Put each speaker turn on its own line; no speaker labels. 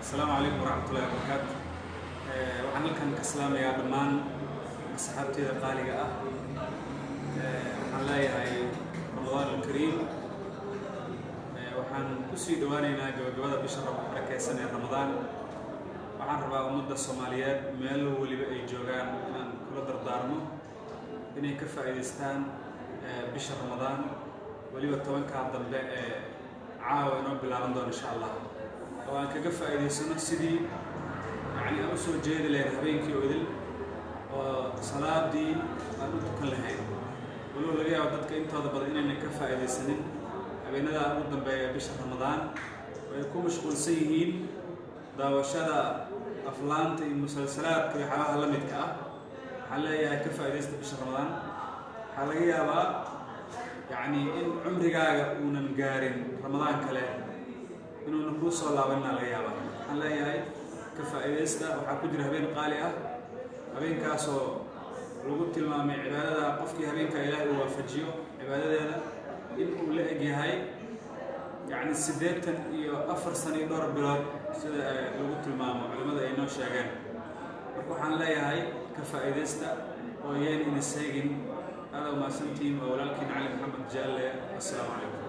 السلام عليكم ورحمة الله وبركاته. waxaan halkan ka salaamayaa dhammaan asxaabteeda qaaliga ah. waxaan leeyahay Ramadaan Kariim. waxaan ku sii dhawaaneynaa gabagabada bisha barakeysan ee Ramadaan. waxaan rabaa ummadda Soomaaliyeed meel waliba ay joogaan inaan kula dardaarmo inay ka faa'iideystaan bisha Ramadaan waliba 10 dambe ee caawa inoo bilaaban doona insha Allah. وأنا كجف أيديسنا سيدي يعني أنا سو جيد له هبينك يودل وصلاة دي أنا أتكلم لهاي ولو لقي عدد كأنت هذا بدينا نكف أيديسنا أبينا ذا قدام بشهر رمضان ويكون مشغول سيئين دا وشذا أفلام مسلسلات كي حواها لمتك حلايا كف أيديسنا بشهر رمضان حلايا با يعني إن عمري جاء وننقارن رمضان كله إنه نفوس الله بنا ليابا الله ياي كفائدستا waxaa ku jira habeen qaali ah habeenkaasoo lagu tilmaamay cibaadada qofkii habeenka Ilaahay uu waafajiyo cibaadadeeda in uu la egyahay yani 84 sano iyo dhowr bilood sida lagu tilmaamo culimada ay noo sheegeen marka waxaan leeyahay kafaaidesta oo yeen in seegin hada ma santiin walaalkiin Ali Maxamed Jaalle. Assalaamu alaykum.